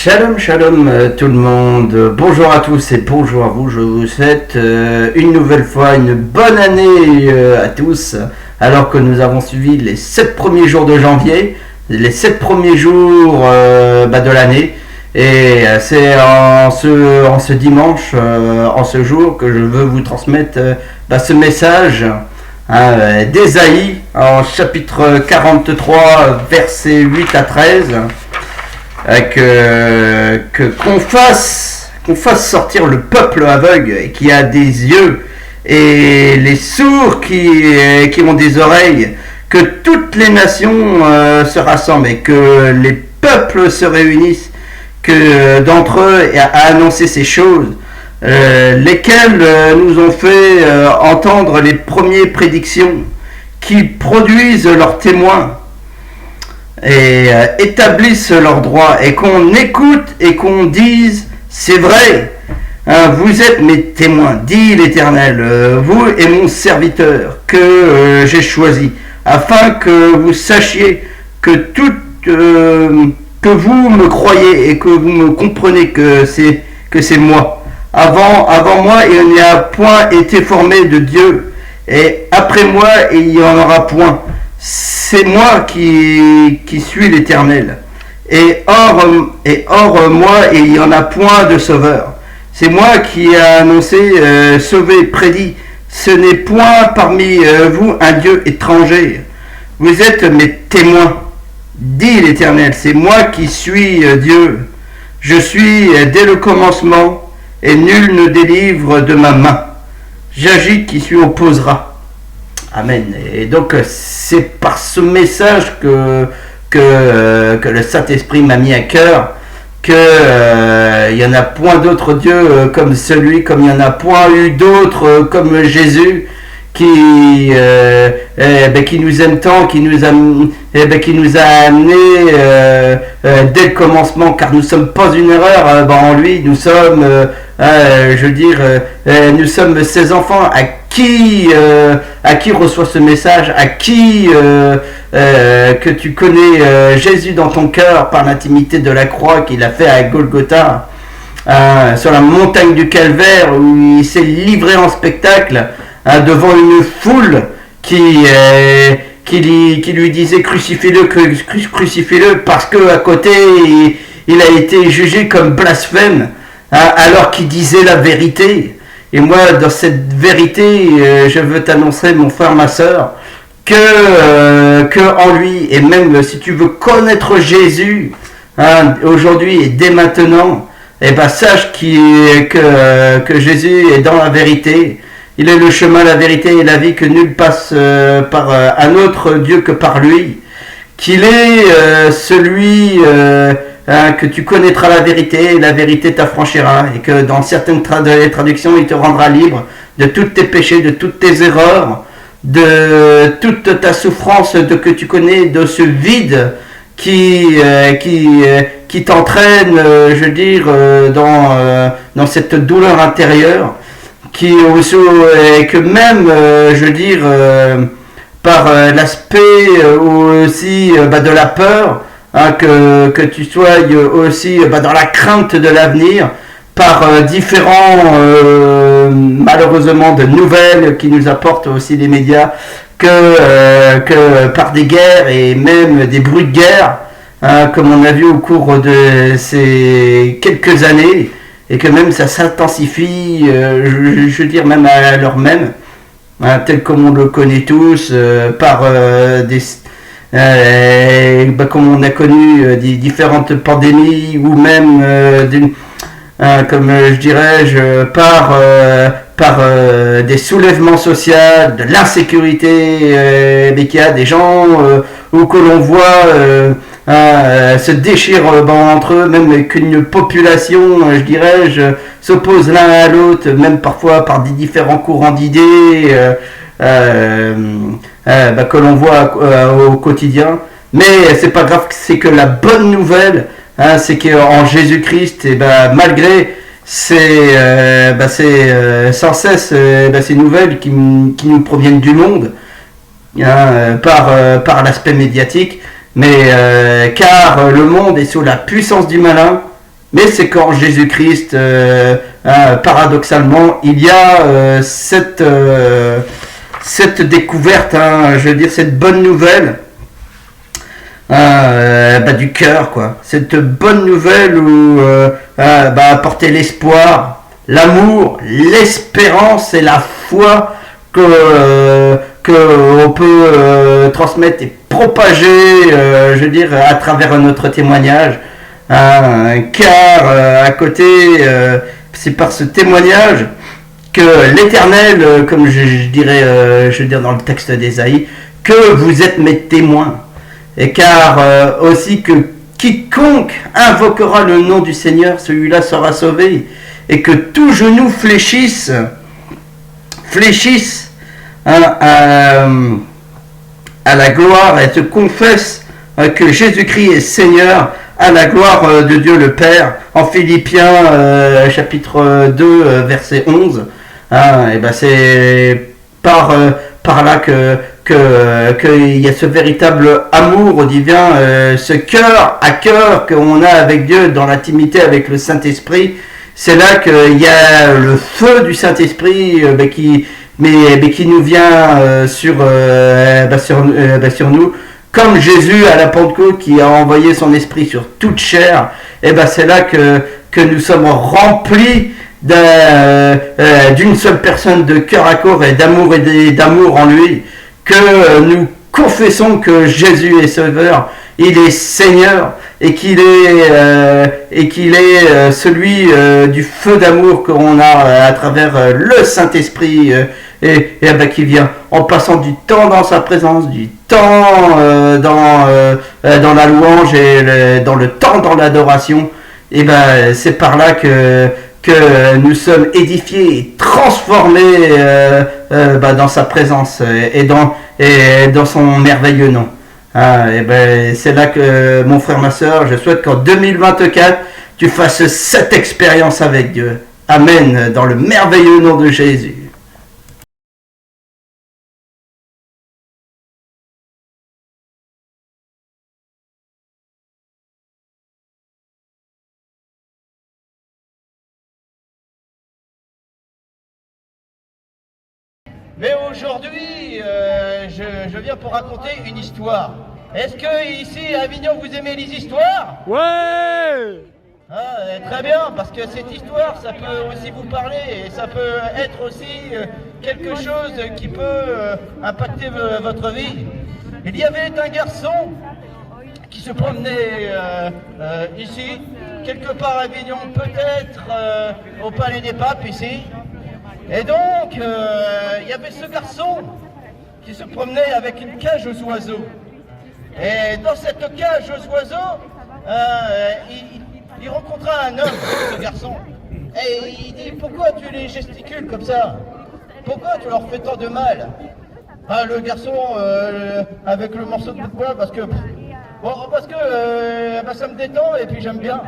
Shalom, shalom tout le monde. Bonjour à tous et bonjour à vous. Je vous souhaite une nouvelle fois une bonne année à tous. Alors que nous avons suivi les 7 premiers jours de janvier, les 7 premiers jours de l'année. Et c'est en ce dimanche, en ce jour, que je veux vous transmettre ce message d'Ésaïe en chapitre 43, versets 8 à 13. Qu'on fasse sortir le peuple aveugle qui a des yeux et les sourds qui ont des oreilles, que toutes les nations se rassemblent et que les peuples se réunissent, que d'entre eux a annoncé ces choses, lesquelles nous ont fait entendre les premières prédictions, qui produisent leurs témoins et établissent leurs droits, et qu'on écoute et qu'on dise c'est vrai, vous êtes mes témoins, dit l'Éternel, vous et mon serviteur que j'ai choisi, afin que vous sachiez que que vous me croyez et que vous me comprenez que c'est moi. Avant moi il n'y a point été formé de Dieu, et après moi il n'y en aura point. C'est moi qui suis l'Éternel. Et hors moi, il n'y en a point de sauveur. C'est moi qui ai annoncé, sauvé, prédit. Ce n'est point parmi vous un Dieu étranger. Vous êtes mes témoins, dit l'Éternel. C'est moi qui suis Dieu. Je suis dès le commencement, et nul ne délivre de ma main. J'agis qui s'y opposera. Amen. Et donc c'est par ce message que le Saint-Esprit m'a mis à cœur, que il y en a point d'autre Dieu comme celui, comme il y en a point eu d'autre comme Jésus, qui nous aime tant, qui nous a amené dès le commencement, car nous sommes pas une erreur en lui, nous sommes nous sommes ses enfants, à qui reçoit ce message, à qui que tu connais Jésus dans ton cœur par l'intimité de la croix qu'il a fait à Golgotha, sur la montagne du Calvaire, où il s'est livré en spectacle devant une foule qui lui disait crucifiez-le, parce que à côté il a été jugé comme blasphème, alors qu'il disait la vérité. Et moi, dans cette vérité, je veux t'annoncer, mon frère, ma soeur, que en lui, et même si tu veux connaître Jésus aujourd'hui et dès maintenant, sache que Jésus est dans la vérité. Il est le chemin, la vérité et la vie, que nul passe par un autre Dieu que par lui. Qu'il est celui que tu connaîtras la vérité t'affranchira, et que dans certaines traductions, il te rendra libre de tous tes péchés, de toutes tes erreurs, de toute ta souffrance que tu connais, de ce vide qui t'entraîne, dans cette douleur intérieure, que même, par l'aspect aussi de la peur, que tu sois aussi dans la crainte de l'avenir, par différents malheureusement de nouvelles qui nous apportent aussi les médias, que par des guerres et même des bruits de guerre, comme on a vu au cours de ces quelques années, et que même ça s'intensifie, même à l'heure même, tel comme on le connaît tous, par comme on a connu des différentes pandémies, ou même par des soulèvements sociaux, de l'insécurité, mais qu'il y a des gens où que l'on voit se déchirent entre eux, même qu'une population, s'oppose l'un à l'autre, même parfois par des différents courants d'idées que l'on voit au quotidien. Mais c'est pas grave, c'est que la bonne nouvelle, c'est qu'en Jésus-Christ, malgré ces sans cesse ces nouvelles qui nous proviennent du monde, par l'aspect médiatique, mais car le monde est sous la puissance du malin, Mais c'est qu'en Jésus-Christ, paradoxalement, il y a cette découverte, je veux dire, cette bonne nouvelle du cœur, quoi. Cette bonne nouvelle où apporter l'espoir, l'amour, l'espérance et la foi que on peut transmettre et propager, je veux dire, à travers notre témoignage. Car à côté, c'est par ce témoignage que l'Éternel, comme je dirais dans le texte d'Ésaïe, que vous êtes mes témoins. Et car aussi que quiconque invoquera le nom du Seigneur, celui-là sera sauvé. Et que tout genou fléchisse à la gloire et te confesse que Jésus-Christ est Seigneur, à la gloire de Dieu le Père. En Philippiens chapitre 2 verset 11, et c'est par là qu'il y a ce véritable amour divin, ce cœur à cœur qu'on a avec Dieu dans l'intimité avec le Saint-Esprit. C'est là qu'il y a le feu du Saint-Esprit qui nous vient sur nous, comme Jésus à la Pentecôte qui a envoyé son esprit sur toute chair. C'est là que nous sommes remplis d'une seule personne, de cœur à corps et d'amour en lui, que nous confessons que Jésus est Sauveur, il est Seigneur, et qu'il est celui du feu d'amour qu'on a à travers le Saint-Esprit, qui vient en passant du temps dans sa présence, du temps dans la louange et dans le temps dans l'adoration. C'est par là que nous sommes édifiés et transformés dans sa présence et dans son merveilleux nom. C'est là que, mon frère, ma soeur, je souhaite qu'en 2024, tu fasses cette expérience avec Dieu. Amen, dans le merveilleux nom de Jésus. Mais aujourd'hui, je viens pour raconter une histoire. Est-ce que ici à Avignon vous aimez les histoires? Ouais. Très bien, parce que cette histoire, ça peut aussi vous parler et ça peut être aussi quelque chose qui peut impacter votre vie. Il y avait un garçon qui se promenait ici, quelque part à Avignon, peut-être au Palais des Papes ici. Et donc, il y avait ce garçon qui se promenait avec une cage aux oiseaux. Et dans cette cage aux oiseaux, il rencontra un homme, ce garçon. Et il dit, pourquoi tu les gesticules comme ça? Pourquoi tu leur fais tant de mal? Le garçon, avec le morceau de bois, parce que ça me détend et puis j'aime bien.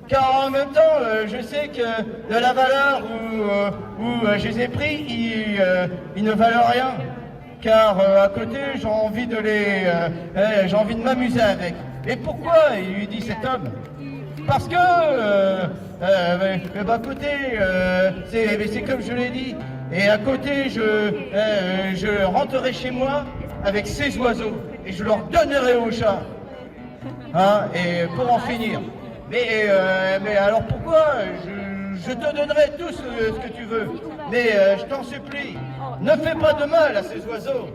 Car en même temps, je sais que de la valeur où je les ai pris, ils ne valent rien. Car à côté, j'ai envie de m'amuser avec. Et pourquoi? Il lui dit cet homme. Parce que, à côté, c'est comme je l'ai dit. Et à côté, je rentrerai chez moi avec ces oiseaux et je leur donnerai aux chats. Et pour en finir. Mais alors pourquoi? Je te donnerai tout ce que tu veux. Mais je t'en supplie, ne fais pas de mal à ces oiseaux.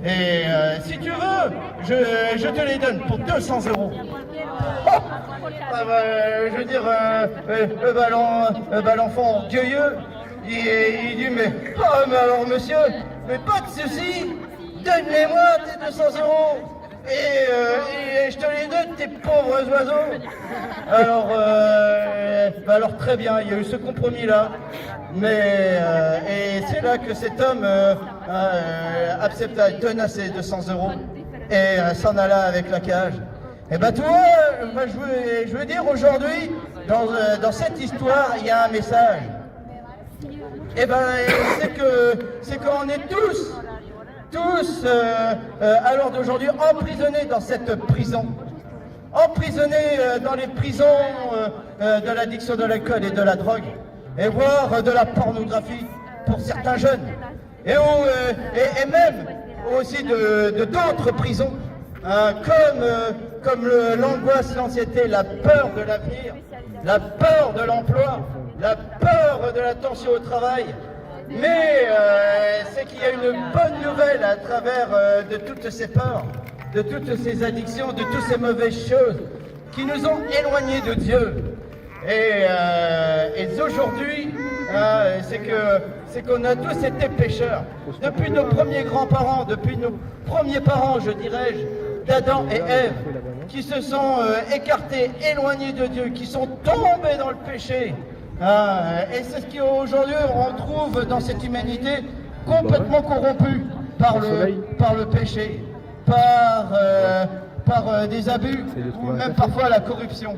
Et si tu veux, je te les donne pour 200 €. Je veux dire, l'enfant orgueilleux, il dit, mais alors monsieur, mais pas de soucis, donne-les-moi tes 200 €. Et je te les donne, tes pauvres oiseaux. Alors très bien, il y a eu ce compromis-là. Et c'est là que cet homme accepta, donna ses 200 € et s'en alla avec la cage. Et toi, je veux dire aujourd'hui, dans cette histoire, il y a un message. C'est qu'on est tous à l'heure d'aujourd'hui emprisonnés dans cette prison, emprisonnés dans les prisons de l'addiction de l'alcool et de la drogue, et voire de la pornographie pour certains jeunes, et même aussi de d'autres prisons, hein, comme l'angoisse, l'anxiété, la peur de l'avenir, la peur de l'emploi, la peur de la tension au travail. Mais c'est qu'il y a une bonne nouvelle à travers de toutes ces peurs, de toutes ces addictions, de toutes ces mauvaises choses qui nous ont éloignés de Dieu. Et aujourd'hui, c'est qu'on a tous été pécheurs. Depuis nos premiers grands-parents, depuis nos premiers parents, je dirais-je, d'Adam et Ève, qui se sont écartés, éloignés de Dieu, qui sont tombés dans le péché. Et c'est ce qu'aujourd'hui on trouve dans cette humanité complètement corrompue par le péché, par des abus ou même parfois la corruption.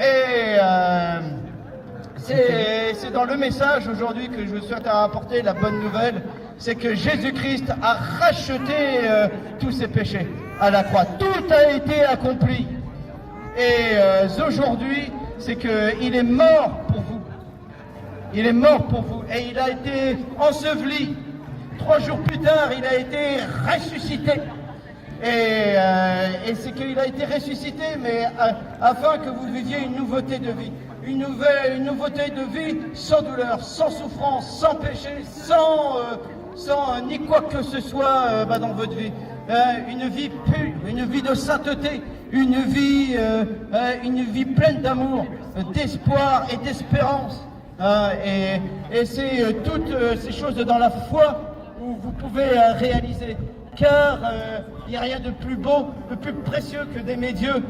Et c'est dans le message aujourd'hui que je souhaite apporter la bonne nouvelle, c'est que Jésus-Christ a racheté tous ces péchés à la croix. Tout a été accompli. Et aujourd'hui, c'est qu'il est mort pour vous. Il est mort pour vous. Et il a été enseveli. 3 jours plus tard, il a été ressuscité. Et c'est qu'il a été ressuscité, mais afin que vous viviez une nouveauté de vie. Une nouveauté de vie sans douleur, sans souffrance, sans péché, sans ni quoi que ce soit dans votre vie. Une vie pure, une vie de sainteté, une vie pleine d'amour, d'espoir et d'espérance. Et c'est toutes ces choses dans la foi où vous pouvez réaliser. Car il n'y a rien de plus beau, de plus précieux que d'aimer Dieu.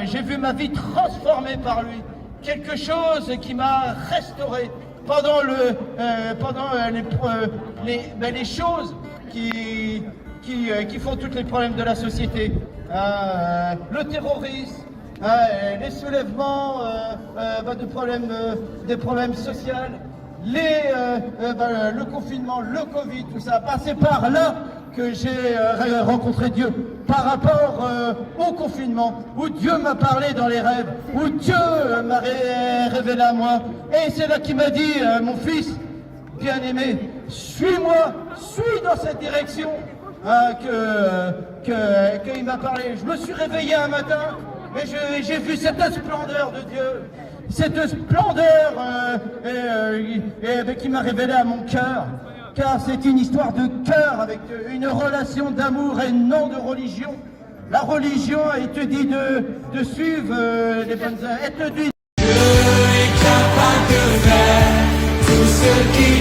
J'ai vu ma vie transformée par lui. Quelque chose qui m'a restauré pendant les choses qui font tous les problèmes de la société. Le terrorisme, les soulèvements des problèmes sociaux, le confinement, le Covid, tout ça. C'est par là que j'ai rencontré Dieu, par rapport au confinement, où Dieu m'a parlé dans les rêves, où Dieu m'a révélé à moi. Et c'est là qu'il m'a dit, mon fils, bien-aimé, suis-moi, suis dans cette direction, qu'il m'a parlé. Je me suis réveillé un matin, et j'ai vu cette splendeur de Dieu, cette splendeur qui m'a révélé à mon cœur. Car c'est une histoire de cœur avec une relation d'amour et non de religion. La religion, elle te dit de suivre les bonnes... Elle te dit... Dieu est capable de faire tout ce qui